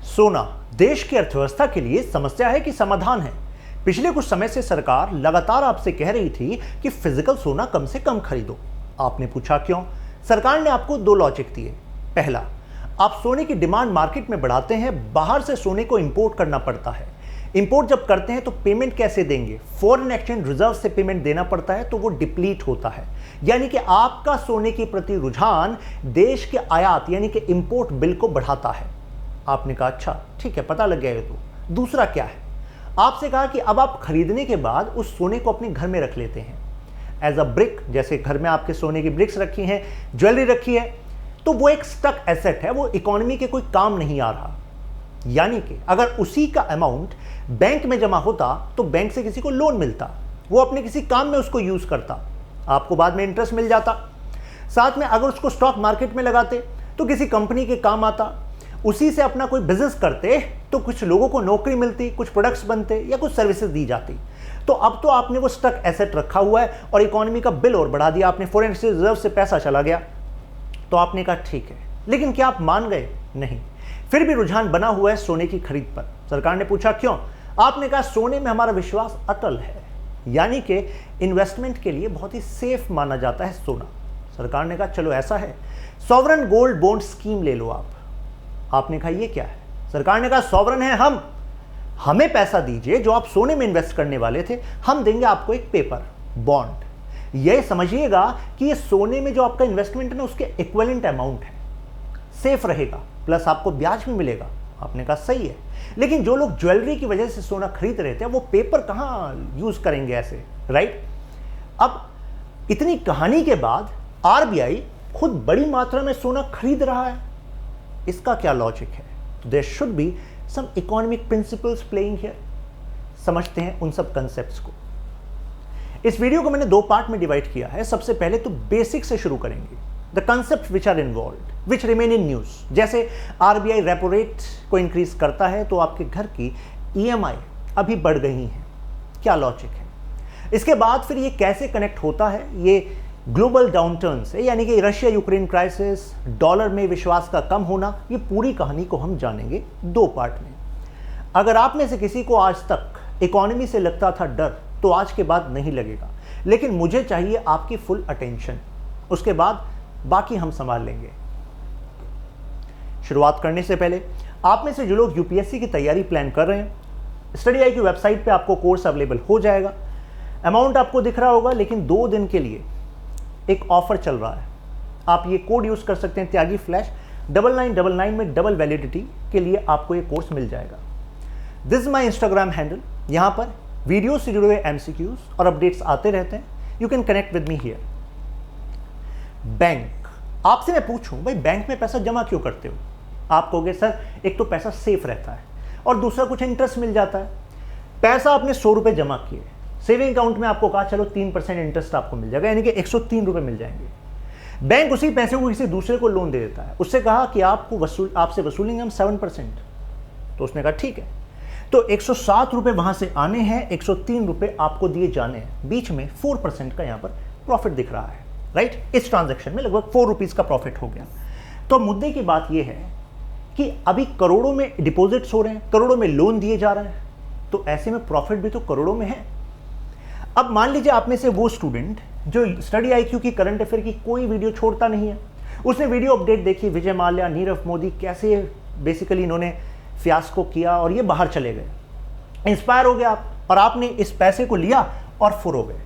सोना देश की अर्थव्यवस्था के लिए समस्या है कि समाधान है? पिछले कुछ समय से सरकार लगातार आपसे कह रही थी कि फिजिकल सोना कम से कम खरीदो। आपने पूछा क्यों? सरकार ने आपको दो लॉजिक दिए। पहला, आप सोने की डिमांड मार्केट में बढ़ाते हैं, बाहर से सोने को इंपोर्ट करना पड़ता है। इंपोर्ट जब करते हैं तो पेमेंट कैसे देंगे? फॉरेन एक्सचेंज रिजर्व से पेमेंट देना पड़ता है, तो वो डिप्लीट होता है। यानी कि आपका सोने के प्रति रुझान देश के आयात यानी कि इंपोर्ट बिल को बढ़ाता है। आपने कहा अच्छा ठीक है, पता लग गया ये तो। दूसरा क्या है? आपसे कहा कि अब आप खरीदने के बाद उस सोने को अपने घर में रख लेते हैं एज अ ब्रिक। जैसे घर में आपके सोने की ब्रिक्स रखी हैं, ज्वेलरी रखी है, तो वो एक स्टक एसेट है, वो इकोनॉमी के कोई काम नहीं आ रहा। यानी कि अगर उसी का अमाउंट बैंक में जमा होता तो बैंक से किसी को लोन मिलता, वो अपने किसी काम में उसको यूज करता, आपको बाद में इंटरेस्ट मिल जाता। साथ में अगर उसको स्टॉक मार्केट में लगाते तो किसी कंपनी के काम आता, उसी से अपना कोई बिजनेस करते तो कुछ लोगों को नौकरी मिलती, कुछ प्रोडक्ट्स बनते या कुछ सर्विसेज दी जाती। तो अब तो आपने वो स्टक एसेट रखा हुआ है और इकोनॉमी का बिल और बढ़ा दिया, आपने फॉरेन एक्सचेंज रिजर्व से पैसा चला गया। तो आपने कहा ठीक है, लेकिन क्या आप मान गए? नहीं, फिर भी रुझान बना हुआ है सोने की खरीद पर। सरकार ने पूछा क्यों? आपने कहा सोने में हमारा विश्वास अटल है, यानी कि इन्वेस्टमेंट के लिए बहुत ही सेफ माना जाता है सोना। सरकार ने कहा चलो ऐसा है, सॉवरन गोल्ड बॉन्ड स्कीम ले लो आप। आपने कहा ये क्या है? सरकार ने कहा सॉवरन है हम, हमें पैसा दीजिए जो आप सोने में इन्वेस्ट करने वाले थे, हम देंगे आपको एक पेपर बॉन्ड। ये समझिएगा कि ये सोने में जो आपका इन्वेस्टमेंट है ना, उसके इक्विवेलेंट अमाउंट है, सेफ रहेगा, प्लस आपको ब्याज भी मिलेगा। आपने कहा सही है, लेकिन जो लोग ज्वेलरी की वजह से सोना खरीद रहे थे वो पेपर कहां यूज करेंगे ऐसे, राइट? अब इतनी कहानी के बाद आरबीआई खुद बड़ी मात्रा में सोना खरीद रहा है, इसका क्या लॉजिक है? तो there should be some economic principles playing here. समझते हैं उन सब कंसेप्ट्स को। इस वीडियो को मैंने दो पार्ट में डिवाइड किया है। सबसे पहले तो बेसिक से शुरू करेंगे, the concept which are involved which remain in news. जैसे आरबीआई रेपो रेट को इंक्रीज करता है तो आपके घर की ईएमआई अभी बढ़ गई है, क्या लॉजिक है? इसके बाद फिर ये कैसे कनेक्ट होता है ये ग्लोबल डाउनटर्न से, यानी कि रशिया यूक्रेन क्राइसिस, डॉलर में विश्वास का कम होना। ये पूरी कहानी को हम जानेंगे दो पार्ट में। अगर आप में से किसी को आज तक इकोनॉमी से लगता था डर, तो आज के बाद नहीं लगेगा, लेकिन मुझे चाहिए आपकी फुल अटेंशन। उसके बाद बाकी हम संभाल लेंगे। शुरुआत करने से पहले आप में से जो लोग यूपीएससी की तैयारी प्लान कर रहे हैं, स्टडी आई की वेबसाइट पे आपको कोर्स अवेलेबल हो जाएगा। अमाउंट आपको दिख रहा होगा, लेकिन 2 दिन के लिए एक ऑफर चल रहा है। आप ये कोड यूज कर सकते हैं, त्यागी फ्लैश 9999 में डबल वैलिडिटी के लिए आपको ये कोर्स मिल जाएगा। This is my Instagram handle, यहाँ पर वीडियो से जुड़े हुए एमसीक्यूज और अपडेट्स आते रहते हैं। You can connect with me here. Bank, आपसे मैं पूछूं भाई बैंक में पैसा जमा क्यों करते हो? आप कहोगे सर एक तो पैसा सेफ रहता है और दूसरा कुछ इंटरेस्ट मिल जाता है। पैसा आपने 100 रुपये जमा किए, सेविंग अकाउंट में आपको कहा चलो 3% इंटरेस्ट आपको मिल जाएगा, यानी कि 103 रुपये मिल जाएंगे। बैंक उसी पैसे को किसी दूसरे को लोन दे देता है, उससे कहा कि आपसे वसूलेंगे हम 7%। तो उसने कहा ठीक है, तो 107 रुपये वहां से आने हैं, 103 रुपये आपको दिए जाने हैं, बीच में 4% का यहाँ पर प्रॉफिट दिख रहा है, राइट? इस ट्रांजेक्शन में लगभग 4 रुपीज का प्रॉफिट हो गया। तो मुद्दे की बात यह है कि अभी करोड़ों में डिपॉजिट्स हो रहे हैं, करोड़ों में लोन दिए जा रहे हैं, तो ऐसे में प्रॉफिट भी तो करोड़ों में है। अब मान लीजिए आप में से वो स्टूडेंट जो स्टडी आईक्यू की करंट अफेयर की कोई वीडियो छोड़ता नहीं है, उसने वीडियो अपडेट देखी, विजय माल्या, नीरव मोदी कैसे बेसिकली इन्होंने फियास्को किया और ये बाहर चले गए, इंस्पायर हो गया आप, और आपने इस पैसे को लिया और फुर हो गए।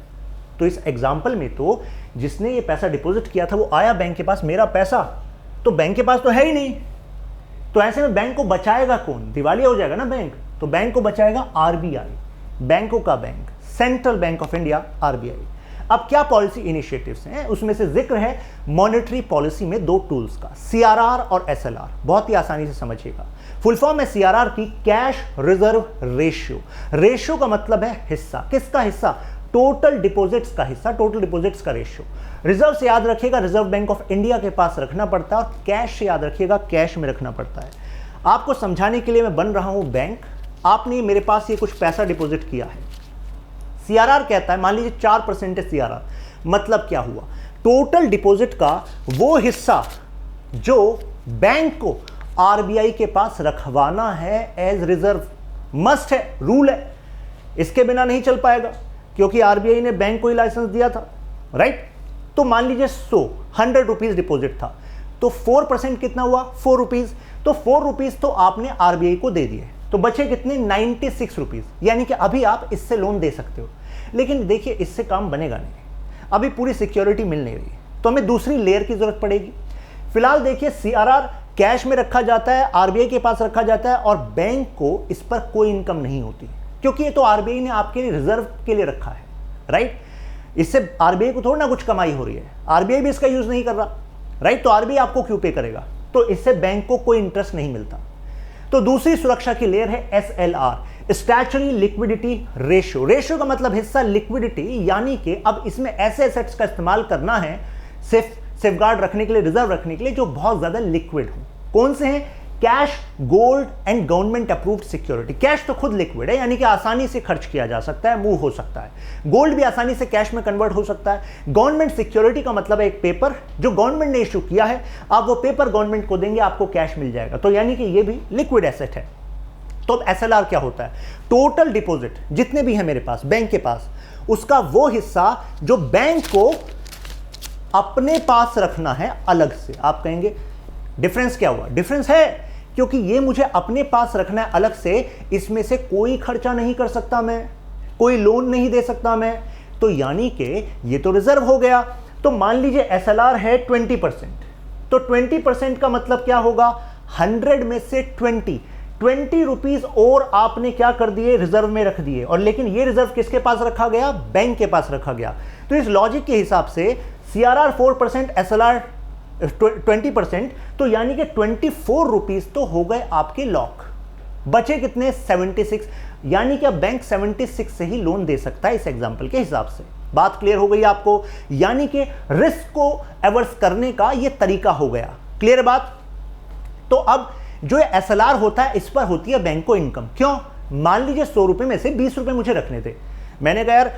तो इस एग्जाम्पल में तो जिसने ये पैसा डिपॉजिट किया था वो आया बैंक के पास, मेरा पैसा तो बैंक के पास तो है ही नहीं, तो ऐसे में बैंक को बचाएगा कौन? दिवालिया हो जाएगा ना बैंक। तो बैंक को बचाएगा आरबीआई, बैंकों का bank, central bank of India, RBI. अब क्या पॉलिसी इनिशिएटिव्स हैं? उसमें से जिक्र है मॉनेटरी पॉलिसी में 2 टूल्स का, सीआरआर और एसएलआर। बहुत ही आसानी से समझिएगा। फुल फॉर्म है सीआरआर की, कैश रिजर्व रेशियो। रेशियो का मतलब है हिस्सा। किसका हिस्सा? टोटल डिपॉजिट्स का हिस्सा, टोटल डिपॉजिट्स का रेशियो। रिजर्व से याद रखिएगा रिजर्व बैंक ऑफ इंडिया के पास रखना पड़ता है, और कैश से याद रखिएगा कैश में रखना पड़ता है। आपको समझाने के लिए मैं बन रहा हूं बैंक। आपने मेरे पास ये कुछ पैसा डिपॉजिट किया है, सीआरआर कहता है, मान लीजिए 4% है सीआरआर, मतलब क्या हुआ? टोटल डिपॉजिट का वो हिस्सा जो बैंक को आरबीआई के पास रखवाना है एज रिजर्व, मस्ट है, रूल है, इसके बिना नहीं चल पाएगा, क्योंकि आरबीआई ने बैंक को ही लाइसेंस दिया था, राइट। तो मान लीजिए 100 रुपीज डिपॉजिट था, तो 4% कितना हुआ, 4 रुपीज, तो 4 रुपीज तो आपने आरबीआई को दे दिए, तो बचे कितने, 96 रुपीज, यानी कि अभी आप इससे लोन दे सकते हो। लेकिन देखिए इससे काम बनेगा नहीं, अभी पूरी सिक्योरिटी मिल नहीं रही, तो हमें दूसरी लेयर की जरूरत पड़ेगी। फिलहाल देखिए सीआरआर कैश में रखा जाता है, आरबीआई के पास रखा जाता है, और बैंक को इस पर कोई इनकम नहीं होती, क्योंकि ये तो आरबीआई ने आपके लिए रिजर्व के लिए रखा है, राइट। इससे आरबीआई को थोड़ा ना कुछ कमाई हो रही है, आरबीआई भी इसका यूज नहीं कर रहा, राइट। तो आरबीआई आपको क्यों पे करेगा, तो इससे बैंक को कोई इंटरेस्ट नहीं मिलता। तो दूसरी सुरक्षा की लेयर है SLR, statutory liquidity ratio. Ratio का मतलब हिस्सा लिक्विडिटी, यानी कि अब इसमें ऐसे एसेट्स का इस्तेमाल करना है सेफगार्ड रखने के लिए, रिजर्व रखने के लिए, जो बहुत ज्यादा लिक्विड हो। कौन से हैं, cash, gold and government approved security. Cash तो खुद लिक्विड है, यानी कि आसानी से खर्च किया जा सकता है, मूव हो सकता है। गोल्ड भी आसानी से कैश में कन्वर्ट हो सकता है। गवर्नमेंट सिक्योरिटी का मतलब है एक पेपर जो गवर्नमेंट ने इश्यू किया है, आप वो पेपर गवर्नमेंट को देंगे, आपको कैश मिल जाएगा, तो यानी कि ये भी लिक्विड एसेट है। तो अब एसएलआर क्या होता है, टोटल डिपॉजिट जितने भी है मेरे पास, बैंक के पास, उसका वो हिस्सा जो बैंक को अपने पास रखना है अलग से। आप कहेंगे डिफरेंस क्या हुआ, डिफरेंस है क्योंकि ये मुझे अपने पास रखना है अलग से, इसमें से कोई खर्चा नहीं कर सकता मैं, कोई लोन नहीं दे सकता मैं, तो यानी कि ये तो रिजर्व हो गया। तो मान लीजिए एसएलआर है 20%, तो 20% का मतलब क्या होगा, 100 में से 20 रुपीज और आपने क्या कर दिए, रिजर्व में रख दिए। और लेकिन ये रिजर्व किसके पास रखा गया, बैंक के पास रखा गया। तो इस लॉजिक के हिसाब से सीआरआर 4%, एसएलआर 20%, तो यानी कि 24 रुपीज तो हो गए आपके लॉक, बचे कितने, 76, यानी कि अब बैंक 76 से ही लोन दे सकता है इस एग्जांपल के हिसाब से। बात क्लियर हो गई आपको, यानी कि रिस्क को एवर्स करने का ये तरीका हो गया, क्लियर बात। तो अब जो एसएलआर होता है, इस पर होती है बैंक को इनकम। क्यों, मान लीजिए 100 रुपए में से 20 रुपए मुझे रखने थे, मैंने कहा यार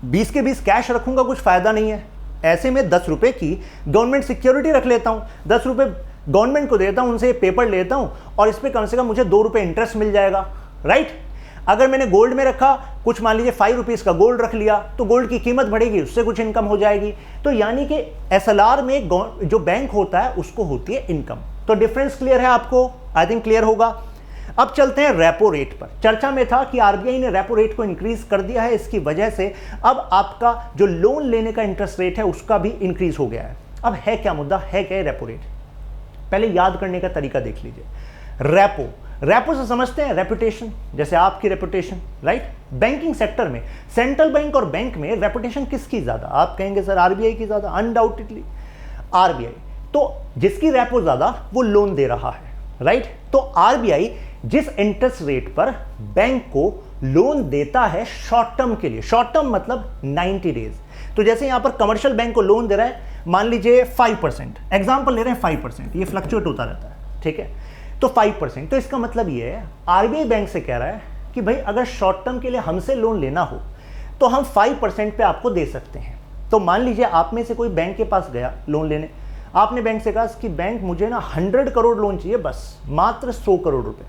20 के 20 कैश रखूंगा, कुछ फायदा नहीं है, ऐसे में 10 रुपए की गवर्नमेंट सिक्योरिटी रख लेता हूं, 10 रुपए गवर्नमेंट को देता हूं, उनसे पेपर लेता हूं, और इस पे कम से कम मुझे 2 रुपए इंटरेस्ट मिल जाएगा, राइट। अगर मैंने गोल्ड में रखा, कुछ मान लीजिए 5 रुपीज का गोल्ड रख लिया, तो गोल्ड की कीमत बढ़ेगी, उससे कुछ इनकम हो जाएगी। तो यानी कि एसएलआर में जो बैंक होता है उसको होती है इनकम। तो डिफरेंस क्लियर है आपको, आई थिंक क्लियर होगा। अब चलते हैं रेपो रेट पर। चर्चा में था कि आरबीआई ने रेपो रेट को इंक्रीज कर दिया है, इसकी वजह से अब आपका जो लोन लेने का इंटरेस्ट रेट है उसका भी इंक्रीज हो गया है। अब है क्या मुद्दा, है क्या रेपो रेट, पहले याद करने का तरीका देख लीजिए। रेपो से समझते हैं रेपुटेशन, जैसे आपकी रेपुटेशन, राइट। बैंकिंग सेक्टर में सेंट्रल बैंक और बैंक में रेपुटेशन किसकी ज्यादा, आप कहेंगे सर आरबीआई की ज्यादा, अनडाउटेडली आरबीआई। तो जिसकी रेपो ज्यादा वो लोन दे रहा है, राइट। तो आरबीआई जिस इंटरेस्ट रेट पर बैंक को लोन देता है शॉर्ट टर्म के लिए, शॉर्ट टर्म मतलब 90 डेज, तो जैसे यहां पर कमर्शियल बैंक को लोन दे रहा है, मान लीजिए 5%, एग्जांपल ले रहे हैं 5%, ये फ्लक्चुएट होता रहता है, ठीक है। तो 5%, तो इसका मतलब ये है आरबीआई बैंक से कह रहा है कि भाई अगर शॉर्ट टर्म के लिए हमसे लोन लेना हो तो हम 5% पे आपको दे सकते हैं। तो मान लीजिए आप में से कोई बैंक के पास गया लोन लेने, आपने बैंक से कहा कि बैंक मुझे ना 100 करोड़ लोन चाहिए, बस मात्र 100 करोड़ रुपए।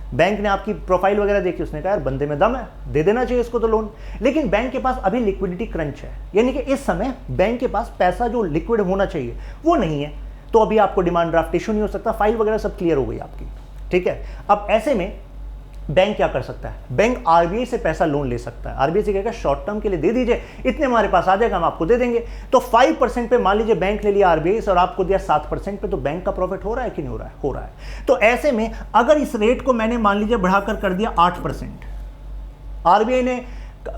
बैंक ने आपकी प्रोफाइल वगैरह देखी, उसने कहा यार बंदे में दम है, दे देना चाहिए इसको तो लोन। लेकिन बैंक के पास अभी लिक्विडिटी क्रंच है, यानी कि इस समय बैंक के पास पैसा जो लिक्विड होना चाहिए वो नहीं है, तो अभी आपको डिमांड ड्राफ्ट इशू नहीं हो सकता, फाइल वगैरह सब क्लियर हो गई आपकी, ठीक है। अब ऐसे में बैंक क्या कर सकता है, बैंक आरबीआई से पैसा लोन ले सकता है। आरबीआई से कहेगा शॉर्ट टर्म के लिए दे दीजिए, इतने हमारे पास आ जाएगा, हम आपको दे देंगे। तो 5% पे मान लीजिए बैंक ने लिया आरबीआई से और आपको दिया 7% पे, तो बैंक का प्रॉफिट हो रहा है कि नहीं हो रहा है, हो रहा है। तो ऐसे में अगर इस रेट को मैंने मान लीजिए बढ़ाकर कर दिया 8%, आरबीआई ने,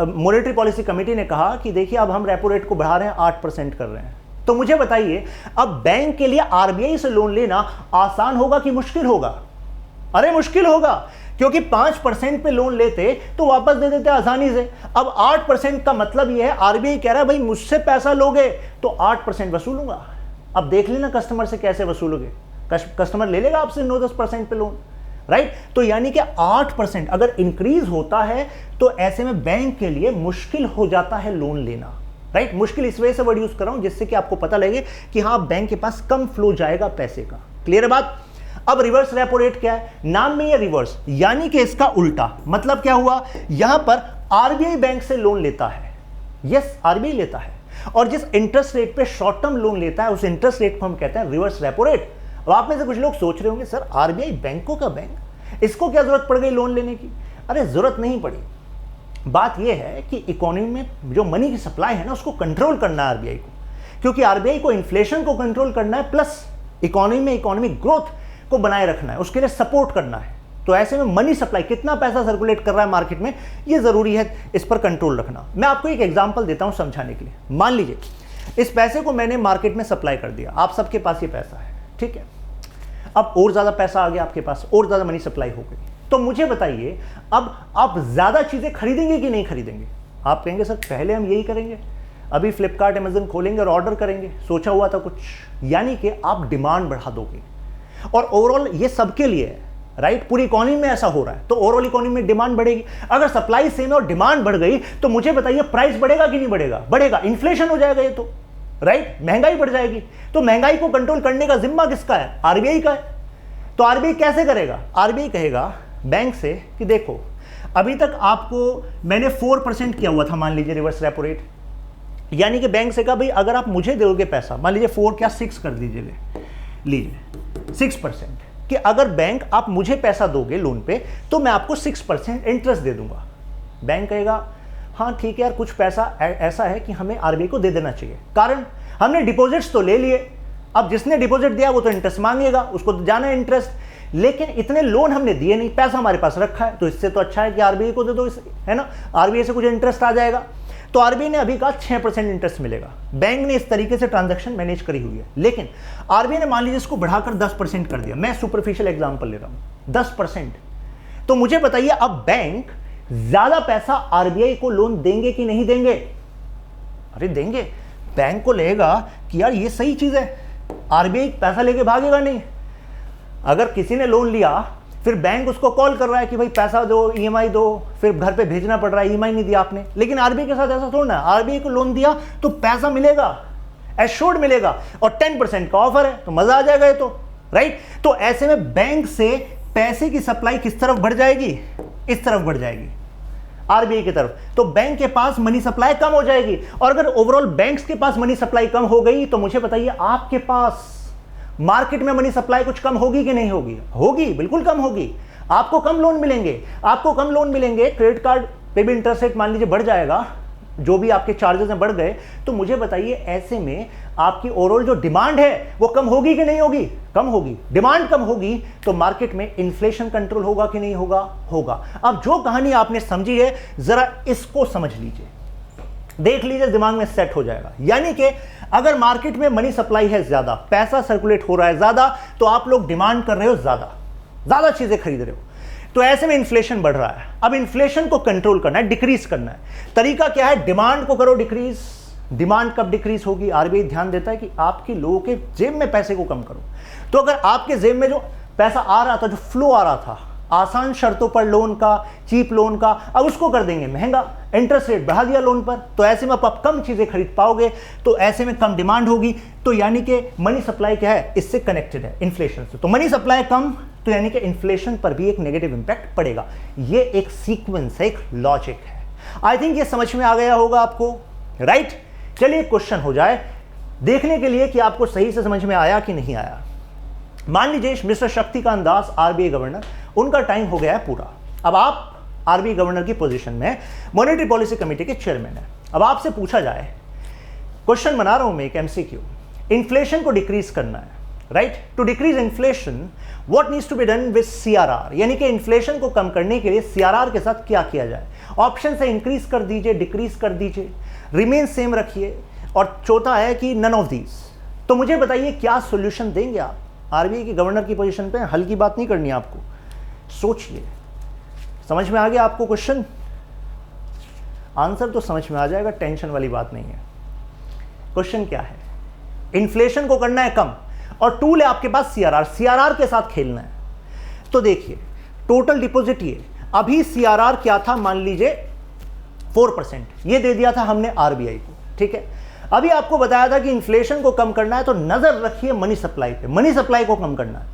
मॉनेटरी पॉलिसी कमेटी ने कहा कि देखिए अब हम रेपो रेट को बढ़ा रहे हैं, 8% कर रहे हैं, तो मुझे बताइए अब बैंक के लिए आरबीआई से लोन लेना आसान होगा कि मुश्किल होगा? अरे मुश्किल होगा, क्योंकि 5% पे लोन लेते तो वापस दे देते आसानी से। अब 8% का मतलब यह है आरबीआई कह रहा है भाई मुझसे पैसा लोगे तो 8% वसूलूंगा। अब देख लेना कस्टमर से कैसे वसूलोगे, कस्टमर ले लेगा आपसे 9-10% पे लोन, राइट। तो यानी कि 8% अगर इंक्रीज होता है तो ऐसे में बैंक के लिए मुश्किल हो जाता है लोन लेना, राइट। मुश्किल इस वजह से वर्ड यूज कर रहा हूं जिससे कि आपको पता लगे कि हाँ बैंक के पास कम फ्लो जाएगा पैसे का, क्लियर है बात। अब रिवर्स रेपो रेट क्या है, नाम में ये रिवर्स यानी कि इसका उल्टा। मतलब क्या हुआ, यहां पर आरबीआई बैंक से लोन लेता है, यस आरबीआई लेता है, और जिस इंटरेस्ट रेट पे शॉर्ट टर्म लोन लेता है उस इंटरेस्ट रेट को हम कहते हैं रिवर्स रेपो रेट। अब आप में से कुछ लोग सोच रहे होंगे सर आरबीआई बैंकों का बैंक, इसको क्या जरूरत पड़ गई लोन लेने की। अरे जरूरत नहीं पड़ी, बात यह है कि इकोनॉमी में जो मनी की सप्लाई है ना उसको कंट्रोल करना है आरबीआई को, क्योंकि आरबीआई को इन्फ्लेशन को कंट्रोल करना है प्लस इकोनॉमी में इकोनॉमिक ग्रोथ को बनाए रखना है, उसके लिए सपोर्ट करना है। तो ऐसे में मनी सप्लाई, कितना पैसा सर्कुलेट कर रहा है मार्केट में, ये जरूरी है इस पर कंट्रोल रखना। मैं आपको एक एग्जांपल देता हूं समझाने के लिए। मान लीजिए इस पैसे को मैंने मार्केट में सप्लाई कर दिया, आप सबके पास ये पैसा है, ठीक है। अब और ज्यादा पैसा आ गया आपके पास, और ज्यादा मनी सप्लाई हो गई, तो मुझे बताइए अब आप ज्यादा चीजें खरीदेंगे कि नहीं खरीदेंगे। आप कहेंगे सर पहले हम यही करेंगे, अभी फ्लिपकार्ट अमेजन खोलेंगे और ऑर्डर करेंगे, सोचा हुआ था कुछ, यानी कि आप डिमांड बढ़ा दोगे। और ओवरऑल ये सबके लिए है, राइट, पूरी इकोनॉमी में ऐसा हो रहा है, तो ओवरऑल इकोनॉमी में डिमांड बढ़ेगी। अगर सप्लाई सेम है और डिमांड बढ़ गई तो मुझे बताइए प्राइस बढ़ेगा कि नहीं बढ़ेगा, बढ़ेगा, इन्फ्लेशन हो जाएगा ये तो, राइट, महंगाई बढ़ जाएगी। तो महंगाई को कंट्रोल करने का जिम्मा किसका है, आरबीआई का है। तो आरबीआई कैसे करेगा, आरबीआई कहेगा बैंक से कि देखो अभी तक आपको मैंने 4% किया हुआ था, मान लीजिए रिवर्स रेपो रेट, यानी कि बैंक से कहा भाई अगर आप मुझे दोगे पैसा, मान लीजिए 4 क्या 6 कर दीजिए, लीजिए 6%, कि अगर बैंक आप मुझे पैसा दोगे लोन पे तो मैं आपको 6% इंटरेस्ट दे दूंगा। बैंक कहेगा हाँ ठीक है यार, कुछ पैसा ऐसा है कि हमें आरबीआई को दे देना चाहिए, कारण हमने डिपॉजिट्स तो ले लिए, अब जिसने डिपॉजिट दिया वो तो इंटरेस्ट मांगेगा, उसको तो जाना है इंटरेस्ट, लेकिन इतने लोन हमने दिए नहीं, पैसा हमारे पास रखा है, तो इससे तो अच्छा है कि आरबीआई को दे दो, है ना, आरबीआई से कुछ इंटरेस्ट आ जाएगा। तो आरबीआई ने अभी कहा 6% इंटरेस्ट मिलेगा, बैंक ने इस तरीके से ट्रांजैक्शन मैनेज करी हुई है। लेकिन आरबीआई ने मान लीजिए इसको बढ़ाकर 10% कर दिया, मैं सुपरफिशियल एग्जांपल ले रहा हूं, 10%। तो मुझे बताइए अब बैंक ज्यादा पैसा आरबीआई को लोन देंगे कि नहीं देंगे। अरे देंगे, बैंक को लगेगा कि यार ये सही चीज है, आरबीआई पैसा लेके भागेगा नहीं। अगर किसी ने लोन लिया फिर बैंक उसको कॉल कर रहा है कि भाई पैसा दो, ईएमआई दो, फिर घर पे भेजना पड़ रहा है, ईएमआई नहीं दिया आपने, लेकिन आरबीआई के साथ ऐसा थोड़ा है, आरबीआई को लोन दिया तो पैसा मिलेगा, एश्योर्ड मिलेगा, और 10% का ऑफर है तो मजा आ जाएगा ये तो, राइट। तो ऐसे में बैंक से पैसे की सप्लाई किस तरफ बढ़ जाएगी, इस तरफ बढ़ जाएगी, आरबीआई की तरफ। तो बैंक के पास मनी सप्लाई कम हो जाएगी, और अगर ओवरऑल बैंक्स के पास मनी सप्लाई कम हो गई तो मुझे बताइए आपके पास मार्केट में मनी सप्लाई कुछ कम होगी कि नहीं होगी, होगी, बिल्कुल कम होगी। आपको कम लोन मिलेंगे, आपको कम लोन मिलेंगे, क्रेडिट कार्ड पे भी इंटरेस्ट रेट मान लीजिए बढ़ जाएगा, जो भी आपके चार्जेस हैं बढ़ गए, तो मुझे बताइए ऐसे में आपकी ओवरऑल जो डिमांड है वो कम होगी कि नहीं होगी, कम होगी। डिमांड कम होगी तो मार्केट में इन्फ्लेशन कंट्रोल होगा कि नहीं होगा, होगा। अब जो कहानी आपने समझी है जरा इसको समझ लीजिए, देख लीजिए, दिमाग में सेट हो जाएगा। यानी कि अगर मार्केट में मनी सप्लाई है ज्यादा, पैसा सर्कुलेट हो रहा है ज्यादा, तो आप लोग डिमांड कर रहे हो ज्यादा, ज्यादा चीजें खरीद रहे हो, तो ऐसे में इन्फ्लेशन बढ़ रहा है। अब इन्फ्लेशन को कंट्रोल करना है, डिक्रीज करना है। तरीका क्या है, डिमांड को करो डिक्रीज। डिमांड कब डिक्रीज होगी, आरबीआई ध्यान देता है कि आपके लोगों के जेब में पैसे को कम करो। तो अगर आपके जेब में जो पैसा आ रहा था, जो फ्लो आ रहा था आसान शर्तों पर लोन का, चीप लोन का, अब उसको कर देंगे महंगा, इंटरेस्ट रेट बढ़ा दिया लोन पर, तो ऐसे में आप कम चीजें खरीद पाओगे, तो ऐसे में कम डिमांड होगी। तो यानी कि मनी सप्लाई क्या है, इससे कनेक्टेड है इन्फ्लेशन से। तो मनी सप्लाई कम तो यानी कि इन्फ्लेशन पर भी एक नेगेटिव इंपैक्ट पड़ेगा। ये एक सीक्वेंस है, एक लॉजिक है। आई थिंक ये समझ में आ गया होगा आपको, राइट। चलिए क्वेश्चन हो जाए देखने के लिए कि आपको सही से समझ में आया कि नहीं आया। मान लीजिए mister Shaktikanta Das RBI governor, उनका टाइम हो गया है पूरा। अब आप आरबीआई गवर्नर की पोजीशन में मॉनेटरी पॉलिसी कमेटी के चेयरमैन है। अब आपसे पूछा जाए, क्वेश्चन बना रहा हूं मैं एक एमसीक्यू, इन्फ्लेशन को डिक्रीज करना है, right. To decrease inflation what needs to be done with CRR, यानी कि इन्फ्लेशन को कम करने के लिए सीआरआर के साथ क्या किया जाए। ऑप्शन है इंक्रीज कर दीजिए, डिक्रीज कर दीजिए, रिमेन सेम रखिए, और चौथा है कि नन ऑफ दीज। तो मुझे बताइए क्या सॉल्यूशन देंगे आप आरबीआई की गवर्नर की पोजीशन पे। हल की बात नहीं करनी आपको, सोचिए। समझ में आ गया आपको क्वेश्चन, आंसर तो समझ में आ जाएगा, टेंशन वाली बात नहीं है। क्वेश्चन क्या है, इन्फ्लेशन को करना है कम, और टूल है आपके पास सीआरआर, सीआरआर के साथ खेलना है। तो देखिए टोटल डिपॉजिट, ये अभी सीआरआर क्या था, मान लीजिए 4%, ये दे दिया था हमने आरबीआई को, ठीक है। अभी आपको बताया था कि इन्फ्लेशन को कम करना है तो नजर रखिए मनी सप्लाई पे, मनी सप्लाई को कम करना है।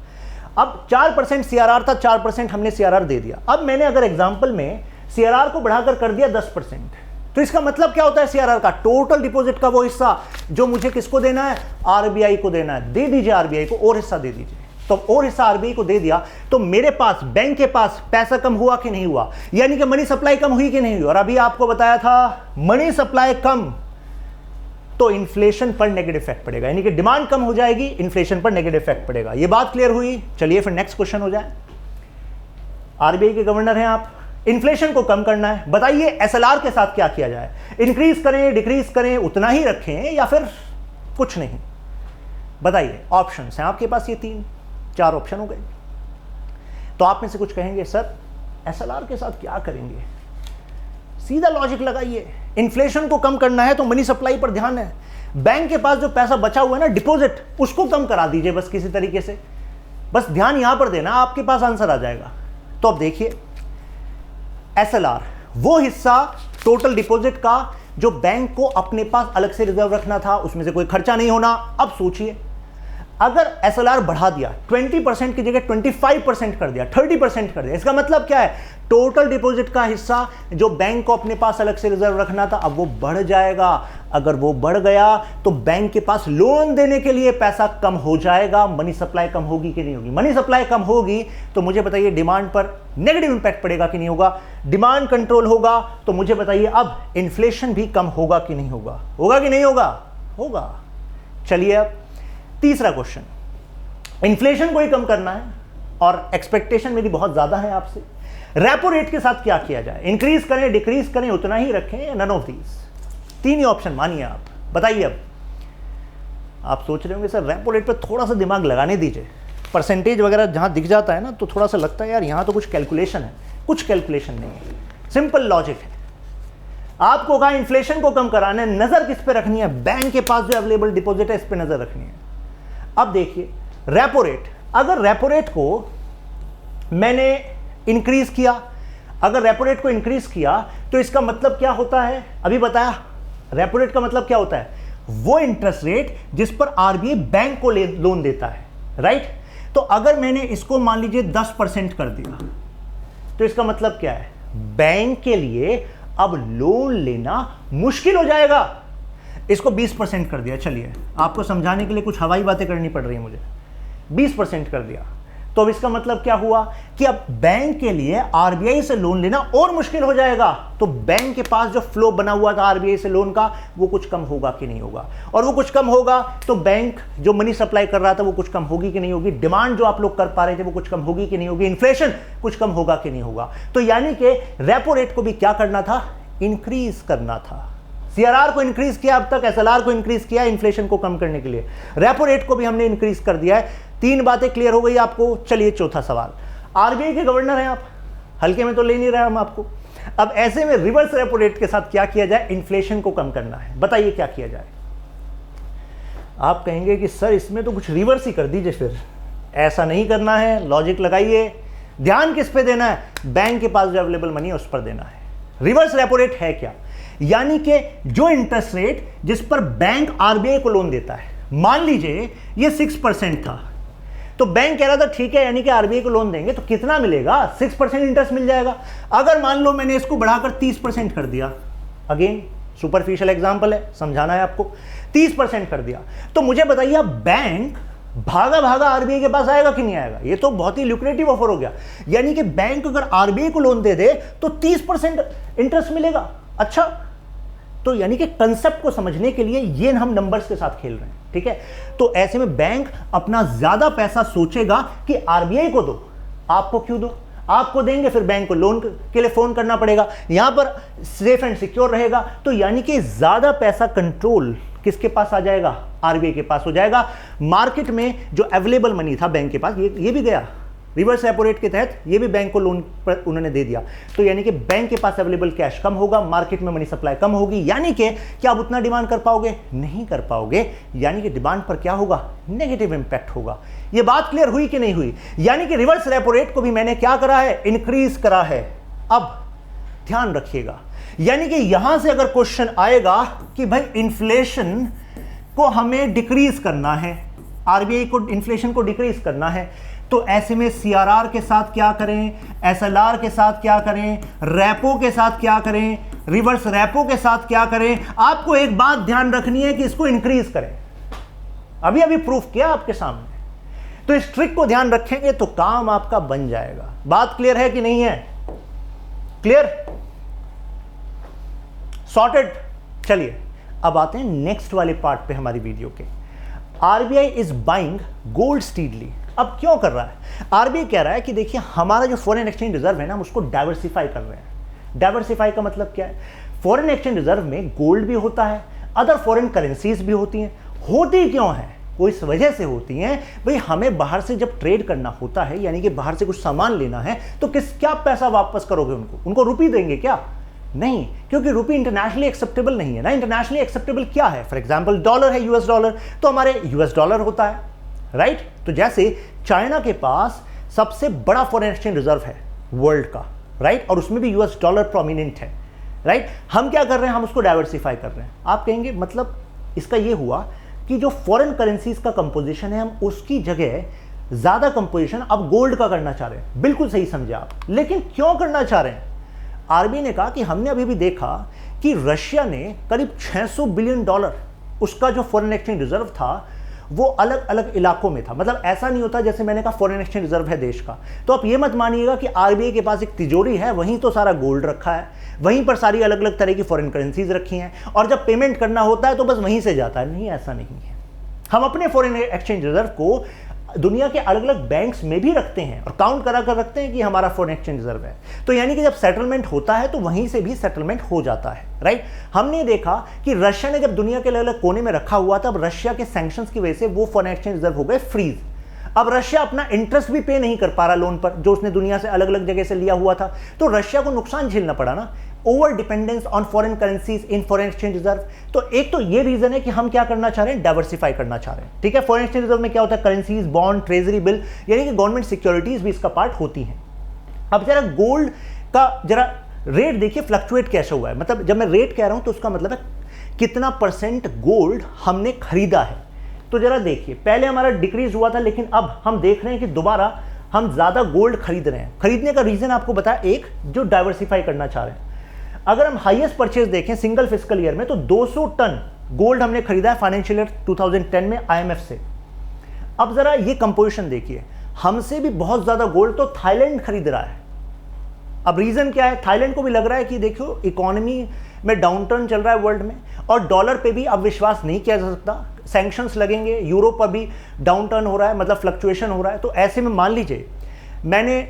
अब 4% सीआरआर था, 4% हमने सीआरआर दे दिया। अब मैंने अगर एग्जांपल में सीआरआर को बढ़ाकर कर दिया 10%, तो इसका मतलब क्या होता है? सीआरआर का टोटल डिपॉजिट का वो हिस्सा जो मुझे किसको देना है? आरबीआई को देना है। दे दीजिए आरबीआई को, और हिस्सा दे दीजिए। तो और हिस्सा आरबीआई को दे दिया, तो मेरे पास, बैंक के पास पैसा कम हुआ कि नहीं हुआ? यानी कि मनी सप्लाई कम हुई कि नहीं हुई? और अभी आपको बताया था मनी सप्लाई कम तो इन्फ्लेशन पर नेगेटिव इफेक्ट पड़ेगा, यानी कि डिमांड कम हो जाएगी, इन्फ्लेशन पर नेगेटिव इफेक्ट पड़ेगा। ये बात क्लियर हुई? चलिए फिर नेक्स्ट क्वेश्चन हो जाए। आरबीआई के गवर्नर हैं आप, इन्फ्लेशन को कम करना है, बताइए एसएलआर के साथ क्या किया जाए? इंक्रीज करें, डिक्रीज करें, उतना ही रखें या फिर कुछ नहीं? बताइए, ऑप्शंस हैं आपके पास, ये 3-4 ऑप्शन हो गए। तो आप में से कुछ कहेंगे सर एसएलआर के साथ क्या करेंगे? सीधा लॉजिक लगाइए, इन्फ्लेशन को कम करना है तो मनी सप्लाई पर ध्यान है। बैंक के पास जो पैसा बचा हुआ है ना, डिपॉजिट, उसको कम करा दीजिए बस किसी तरीके से, बस ध्यान यहां पर देना, आपके पास आंसर आ जाएगा। तो अब देखिए, एसएलआर वो हिस्सा टोटल डिपॉजिट का जो बैंक को अपने पास अलग से रिजर्व रखना था, उसमें से कोई खर्चा नहीं होना। अब सोचिए, अगर एसएलआर बढ़ा दिया, 20% की जगह 25% कर दिया, 30% कर दिया, इसका मतलब क्या है? टोटल डिपॉजिट का हिस्सा जो बैंक को अपने पास अलग से रिजर्व रखना था, अब वो बढ़ जाएगा। अगर वो बढ़ गया तो बैंक के पास लोन देने के लिए पैसा कम हो जाएगा। मनी सप्लाई कम होगी कि नहीं होगी? मनी सप्लाई कम होगी तो मुझे बताइए डिमांड पर नेगेटिव इंपैक्ट पड़ेगा कि नहीं होगा? डिमांड कंट्रोल होगा तो मुझे बताइए अब इन्फ्लेशन भी कम होगा कि नहीं होगा? होगा कि नहीं होगा? होगा। चलिए अब तीसरा क्वेश्चन, इन्फ्लेशन को ही कम करना है और एक्सपेक्टेशन मेरी बहुत ज्यादा है आपसे। रेपो रेट के साथ क्या किया जाए? इंक्रीज करें, डिक्रीज करें, उतना ही रखें, नन ऑफ दीज? 3 ही ऑप्शन मानिए आप, बताइए। अब आप सोच रहे होंगे सर रेपो रेट पे थोड़ा सा दिमाग लगाने दीजिए, परसेंटेज वगैरह जहां दिख जाता है ना तो थोड़ा सा लगता है यार यहां तो कुछ कैलकुलेशन है। कुछ कैलकुलेशन नहीं है, सिंपल लॉजिक है। आपको कहा इन्फ्लेशन को कम कराना है, नजर किस पे रखनी है? बैंक के पास जो अवेलेबल डिपॉजिट है इस पे नजर रखनी है। अब देखिए रेपो रेट, अगर रेपो रेट को मैंने इंक्रीज किया, अगर रेपो रेट को इंक्रीज किया तो इसका मतलब क्या होता है? अभी बताया, रेपो रेट का मतलब क्या होता है? वो इंटरेस्ट रेट जिस पर आरबीआई बैंक को लोन देता है, राइट? तो अगर मैंने इसको मान लीजिए 10% कर दिया तो इसका मतलब क्या है? बैंक के लिए अब लोन लेना मुश्किल हो जाएगा। इसको 20% कर दिया, चलिए आपको समझाने के लिए कुछ हवाई बातें करनी पड़ रही है मुझे। 20% कर दिया तो अब इसका मतलब क्या हुआ कि अब बैंक के लिए आरबीआई से लोन लेना और मुश्किल हो जाएगा। तो बैंक के पास जो फ्लो बना हुआ था आरबीआई से लोन का, वो कुछ कम होगा कि नहीं होगा? और वो कुछ कम होगा तो बैंक जो मनी सप्लाई कर रहा था वो कुछ कम होगी कि नहीं होगी? डिमांड जो आप लोग कर पा रहे थे वो कुछ कम होगी कि नहीं होगी? इन्फ्लेशन कुछ कम होगा कि नहीं होगा? तो यानी कि रेपो रेट को भी क्या करना था? इंक्रीज करना था। सीआरआर को इंक्रीज किया, अब तक एसएलआर को इंक्रीज किया इन्फ्लेशन को कम करने के लिए, रेपो रेट को भी हमने इंक्रीज कर दिया है। 3 बातें क्लियर हो गई आपको। चलिए चौथा सवाल, आरबीआई के गवर्नर हैं आप, हल्के में तो ले नहीं रहे हम आपको। अब ऐसे में रिवर्स रेपो रेट के साथ क्या किया जाए? इन्फ्लेशन को कम करना है, बताइए क्या किया जाए? आप कहेंगे कि सर इसमें तो कुछ रिवर्स ही कर दीजिए। फिर ऐसा नहीं करना है, लॉजिक लगाइए। ध्यान किस पे देना है? बैंक के पास जो अवेलेबल मनी है उस पर देना है। रिवर्स रेपो रेट है क्या? यानी कि जो इंटरेस्ट रेट जिस पर बैंक आरबीआई को लोन देता है, मान लीजिए ये 6% था, तो बैंक कह रहा था ठीक है, यानी कि आरबीआई को लोन देंगे तो कितना मिलेगा? 6% इंटरेस्ट मिल जाएगा। अगर मान लो मैंने इसको बढ़ाकर 30% कर दिया, अगेन सुपरफिशियल एग्जांपल है, समझाना है आपको, 30% कर दिया, तो मुझे बताइए अब बैंक भागा भागा आरबीआई के पास आएगा कि नहीं आएगा? ये तो बहुत ही ल्यूक्रेटिव ऑफर हो गया। यानी कि बैंक अगर आरबीआई को लोन दे दे तो 30% इंटरेस्ट मिलेगा। अच्छा, तो यानी कि कंसेप्ट को समझने के लिए ये हम नंबर्स के साथ खेल रहे हैं, ठीक है? तो ऐसे में बैंक अपना ज्यादा पैसा सोचेगा कि आरबीआई को दो, आपको क्यों दो? आपको देंगे फिर बैंक को लोन के लिए फोन करना पड़ेगा, यहां पर सेफ एंड सिक्योर रहेगा। तो यानी कि ज्यादा पैसा कंट्रोल किसके पास आ जाएगा? आरबीआई के पास हो जाएगा। मार्केट में जो अवेलेबल मनी था बैंक के पास, ये भी गया रिवर्स रेपो रेट के तहत, ये भी बैंक को लोन पर उन्होंने दे दिया। तो यानी कि बैंक के पास अवेलेबल कैश कम होगा, मार्केट में मनी सप्लाई कम होगी, यानी कि क्या आप उतना डिमांड कर पाओगे? नहीं कर पाओगे। यानी कि डिमांड पर क्या होगा? नेगेटिव इंपैक्ट होगा। ये बात क्लियर हुई कि नहीं हुई? यानी कि रिवर्स रेपो रेट को भी मैंने क्या करा है? इंक्रीज करा है। अब ध्यान रखिएगा, यानी कि यहां से अगर क्वेश्चन आएगा कि भाई इन्फ्लेशन को हमें डिक्रीज करना है, आरबीआई को इन्फ्लेशन को डिक्रीज करना है, तो ऐसे में सीआरआर के साथ क्या करें, एसएलआर के साथ क्या करें, रेपो के साथ क्या करें, रिवर्स रेपो के साथ क्या करें। आपको एक बात ध्यान रखनी है कि इसको इंक्रीज करें। अभी अभी प्रूफ किया आपके सामने। तो इस ट्रिक को ध्यान रखेंगे तो काम आपका बन जाएगा। बात क्लियर है कि नहीं है? Clear, sorted. चलिए अब आते हैं नेक्स्ट वाले पार्ट पे हमारी वीडियो के। RBI is buying gold steadily. अब क्यों कर रहा है? आरबीआई कह रहा है कि देखिए हमारा जो फॉरेन एक्सचेंज रिजर्व है ना, हम उसको डाइवर्सिफाई कर रहे हैं। डाइवर्सिफाई का मतलब क्या है? फॉरेन एक्सचेंज रिजर्व में गोल्ड भी होता है, अदर फॉरेन करेंसीज भी होती हैं। होती क्यों है? वो इस वजह से होती हैं भाई, हमें बाहर से जब ट्रेड करना होता है, यानी कि बाहर से कुछ सामान लेना है, तो क्या पैसा वापस करोगे उनको रुपी देंगे क्या? नहीं, क्योंकि रुपी इंटरनेशनली एक्सेप्टेबल नहीं है ना। इंटरनेशनली एक्सेप्टेबल क्या है? फॉर एग्जांपल डॉलर है, यूएस डॉलर, तो हमारे यूएस डॉलर होता है, राइट। तो जैसे चाइना के पास सबसे बड़ा फॉरेन एक्सचेंज रिजर्व है वर्ल्ड का, राइट, और उसमें भी यूएस डॉलर प्रोमिनेंट है, राइट। हम क्या कर रहे हैं? हम उसको डाइवर्सिफाई कर रहे हैं। आप कहेंगे मतलब इसका ये हुआ कि जो फॉरेन करेंसीज का कंपोजिशन है, हम उसकी जगह ज्यादा कंपोजिशन अब गोल्ड का करना चाह रहे हैं। बिल्कुल सही समझे आप। लेकिन क्यों करना चाह रहे हैं? आरबीआई ने कहा कि हमने अभी भी देखा कि रशिया ने करीब $600 बिलियन उसका जो फॉरेन एक्सचेंज रिजर्व था वो अलग अलग इलाकों में था। मतलब ऐसा नहीं होता जैसे मैंने कहा फॉरेन एक्सचेंज रिजर्व है देश का, तो आप ये मत मानिएगा कि आरबीआई के पास एक तिजोरी है, वहीं तो सारा गोल्ड रखा है, वहीं पर सारी अलग अलग तरह की फॉरेन करेंसीज रखी हैं, और जब पेमेंट करना होता है तो बस वहीं से जाता है। नहीं, ऐसा नहीं है। हम अपने फॉरेन एक्सचेंज रिजर्व को दुनिया के अलग अलग बैंक्स में भी रखते हैं और काउंट करा कर रखते हैं कि हमारा फॉरेन एक्सचेंज रिजर्व है। तो यानी कि जब सेटलमेंट होता है तो वहीं से भी सेटलमेंट हो जाता है, राइट। हमने देखा कि रशिया ने जब दुनिया के अलग अलग कोने में रखा हुआ था, अब रशिया के सैंक्शंस की वजह से वो फॉरेन एक्सचेंज रिजर्व हो गए फ्रीज। अब रशिया अपना इंटरेस्ट भी पे नहीं कर पा रहा लोन पर, जो उसने दुनिया से अलग अलग जगह से लिया हुआ था, तो रशिया को नुकसान झेलना पड़ा ना। Over dependence on foreign currencies in foreign exchange reserve. तो एक तो ये रीजन है कि हम क्या करना चाह रहे हैं? डाइवर्सिफाई करना चाह रहे हैं, ठीक है। फॉरेन एक्सचेंज रिजर्व में क्या होता है? करेंसीज, बॉन्ड, ट्रेजरी बिल, यानी कि गवर्नमेंट सिक्योरिटीज भी इसका पार्ट होती हैं। अब जरा गोल्ड का जरा रेट देखिए फ्लक्चुएट कैसे हुआ है। मतलब जब मैं रेट कह रहा हूं तो उसका मतलब है कितना % गोल्ड हमने खरीदा है। तो जरा देखिए, पहले हमारा डिक्रीज हुआ था, लेकिन अब हम देख रहे हैं कि दोबारा हम ज्यादा गोल्ड खरीद रहे हैं। खरीदने का रीजन आपको बताया, एक जो डाइवर्सिफाई करना चाह रहे हैं। अगर हम हाईएस्ट परचेज देखें सिंगल फिस्कल ईयर में, तो 200 टन गोल्ड हमने खरीदा है फाइनेंशियल ईयर 2010 में आईएमएफ से। अब जरा ये कंपोजिशन देखिए, हमसे भी बहुत ज्यादा गोल्ड तो थाईलैंड खरीद रहा है। अब रीजन क्या है? थाईलैंड को भी लग रहा है कि देखो इकोनॉमी में डाउनटर्न चल रहा है वर्ल्ड में, और डॉलर पे भी अब विश्वास नहीं किया जा सकता, सैंक्शंस लगेंगे, यूरो पर भी डाउनटर्न हो रहा है, मतलब फ्लक्चुएशन हो रहा है। तो ऐसे में मान लीजिए मैंने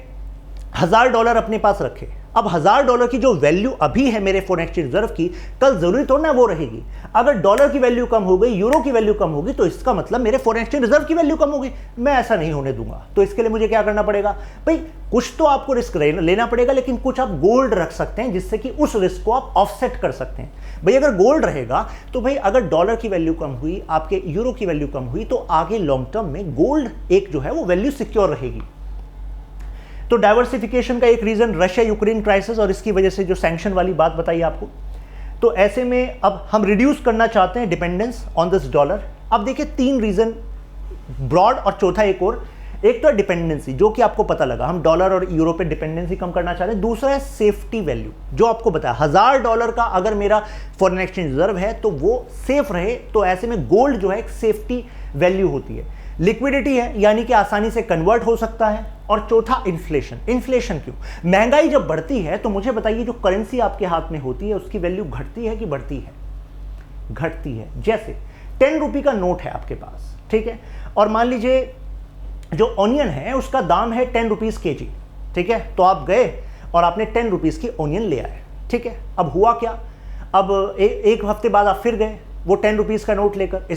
$1000 अपने पास रखे, अब $1000 की जो वैल्यू अभी है मेरे फॉरेन एक्सचेंज रिजर्व की, कल जरूरी थोड़ा ना वो रहेगी। अगर डॉलर की वैल्यू कम हो गई, यूरो की वैल्यू कम होगी, तो इसका मतलब मेरे फॉरेन एक्सचेंज रिजर्व की वैल्यू कम होगी। मैं ऐसा नहीं होने दूंगा। तो इसके लिए मुझे क्या करना पड़ेगा? भाई कुछ तो आपको रिस्क लेना पड़ेगा, लेकिन कुछ आप गोल्ड रख सकते हैं जिससे कि उस रिस्क को आप ऑफसेट कर सकते हैं। भाई अगर गोल्ड रहेगा तो भाई अगर डॉलर की वैल्यू कम हुई, आपके यूरो की वैल्यू कम हुई, तो आगे लॉन्ग टर्म में गोल्ड एक जो है वो वैल्यू सिक्योर रहेगी। तो डाइवर्सिफिकेशन का एक रीजन रशिया यूक्रेन क्राइसिस और इसकी वजह से जो सैंक्शन वाली बात बताई आपको। तो ऐसे में अब हम रिड्यूस करना चाहते हैं डिपेंडेंस ऑन दिस डॉलर। अब देखिए 3 रीजन ब्रॉड, और चौथा एक और, एक तो डिपेंडेंसी जो कि आपको पता लगा, हम डॉलर और यूरो पे डिपेंडेंसी कम करना चाह रहे हैं। दूसरा है सेफ्टी वैल्यू, जो आपको बताया $1000 का अगर मेरा फॉरेन एक्सचेंज रिजर्व है तो वो सेफ रहे, तो ऐसे में गोल्ड जो है एक सेफ्टी वैल्यू होती है। लिक्विडिटी है, यानी कि आसानी से कन्वर्ट हो सकता है। और चौथा इन्फ्लेशन। इन्फ्लेशन क्यों? महंगाई जब बढ़ती है तो मुझे बताइए जो करेंसी आपके हाथ में होती है उसकी वैल्यू घटती है कि बढ़ती है? घटती है। जैसे 10 रुपये का नोट है आपके पास, ठीक है, और मान लीजिए जो ऑनियन है उसका दाम है 10 रुपीज केजी, ठीक है। तो आप गए और आपने 10 रुपीज की ऑनियन ले आए, ठीक है। अब हुआ क्या? अब एक हफ्ते बाद आप फिर गए वो 10 रुपीज़ का नोट लेकर।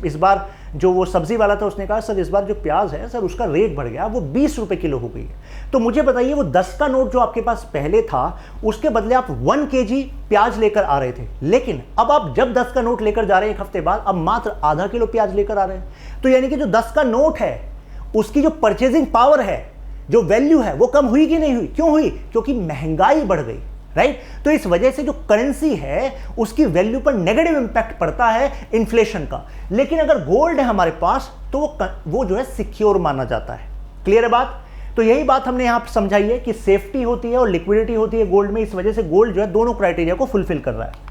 इस बार जो वो सब्जी वाला था उसने कहा सर इस बार जो प्याज है सर उसका रेट बढ़ गया, वो 20 रुपये किलो हो गई है। तो मुझे बताइए वो 10 का नोट जो आपके पास पहले था उसके बदले आप 1 केजी प्याज लेकर आ रहे थे, लेकिन अब आप जब 10 का नोट लेकर जा रहे हैं एक हफ्ते बाद, अब मात्र आधा किलो प्याज लेकर आ रहे हैं। तो यानी कि जो 10 का नोट है उसकी जो परचेजिंग पावर है, जो वैल्यू है, वो कम हुई कि नहीं हुई? क्यों हुई? क्योंकि महंगाई बढ़ गई, राइट। तो इस वजह से जो करेंसी है उसकी वैल्यू पर नेगेटिव इंपैक्ट पड़ता है इन्फ्लेशन का। लेकिन अगर गोल्ड है हमारे पास तो वो जो है सिक्योर माना जाता है। क्लियर है बात? तो यही बात हमने यहां पर समझाई है कि सेफ्टी होती है और लिक्विडिटी होती है गोल्ड में, इस वजह से गोल्ड जो है दोनों क्राइटेरिया को फुलफिल कर रहा है।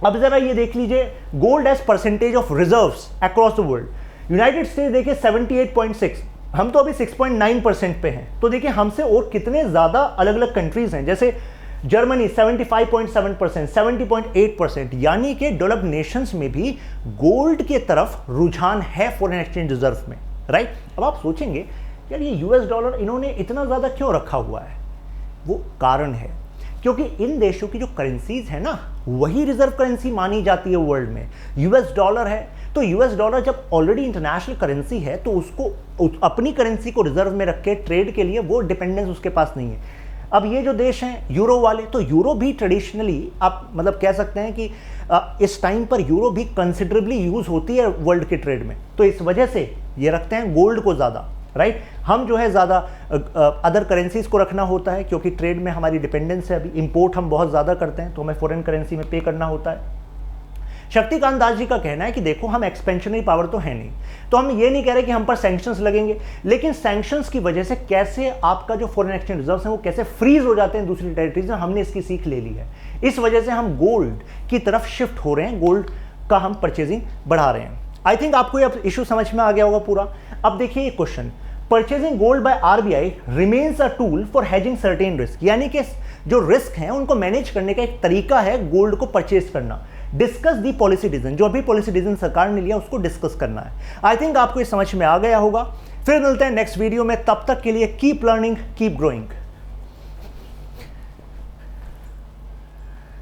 अब जरा ये देख लीजिए gold as percentage of reserves across the world. United States देखिए 78.6, हम तो अभी 6.9% पे हैं। तो देखिए हमसे और कितने ज्यादा अलग अलग कंट्रीज हैं, जैसे जर्मनी 75.7%, 70.8%, यानी कि डेवलप्ड नेशंस में भी गोल्ड की तरफ रुझान है फॉरेन एक्सचेंज रिजर्व में, राइट? अब आप सोचेंगे यार ये यूएस डॉलर इन्होंने इतना ज्यादा क्यों रखा हुआ है? वो कारण है क्योंकि इन देशों की जो करेंसीज है ना, वही रिजर्व करेंसी मानी जाती है वर्ल्ड में। यूएस डॉलर है, तो यूएस डॉलर जब ऑलरेडी इंटरनेशनल करेंसी है तो उसको अपनी करेंसी को रिजर्व में रख के ट्रेड के लिए वो डिपेंडेंस उसके पास नहीं है। अब ये जो देश हैं यूरो वाले, तो यूरो भी ट्रेडिशनली आप मतलब कह सकते हैं कि इस टाइम पर यूरो भी कंसिडरेबली यूज होती है वर्ल्ड के ट्रेड में, तो इस वजह से ये रखते हैं गोल्ड को ज़्यादा, राइट? हम जो है ज़्यादा अदर करेंसीज को रखना होता है क्योंकि ट्रेड में हमारी डिपेंडेंस है, अभी इंपोर्ट हम बहुत ज़्यादा करते हैं तो हमें फॉरेन करेंसी में पे करना होता है। शक्तिकांत दास जी का कहना है कि देखो हम एक्सपेंशनरी पावर तो है नहीं, तो हम ये नहीं कह रहे कि हम पर सैंक्शंस लगेंगे, लेकिन सैंक्शंस की वजह से कैसे आपका जो फॉरेन एक्सचेंज रिजर्व्स हैं वो कैसे फ्रीज हो जाते हैं दूसरी टेरिटरीज में, हमने इसकी सीख ले ली है। इस वजह से हम गोल्ड की तरफ शिफ्ट हो रहे हैं, गोल्ड का हम परचेजिंग बढ़ा रहे हैं। आई थिंक आपको ये इशू समझ में आ गया होगा पूरा। अब देखिए ये question, purchasing gold by RBI remains a tool for hedging certain risk, यानी कि जो रिस्क हैं उनको मैनेज करने का एक तरीका है गोल्ड को परचेज करना। डिस्कस दी पॉलिसी डिसीजन, जो भी पॉलिसी डिसीजन सरकार ने लिया उसको डिस्कस करना है। आई थिंक आपको ये समझ में आ गया होगा। फिर मिलते हैं नेक्स्ट वीडियो में, तब तक के लिए कीप लर्निंग कीप ग्रोइंग।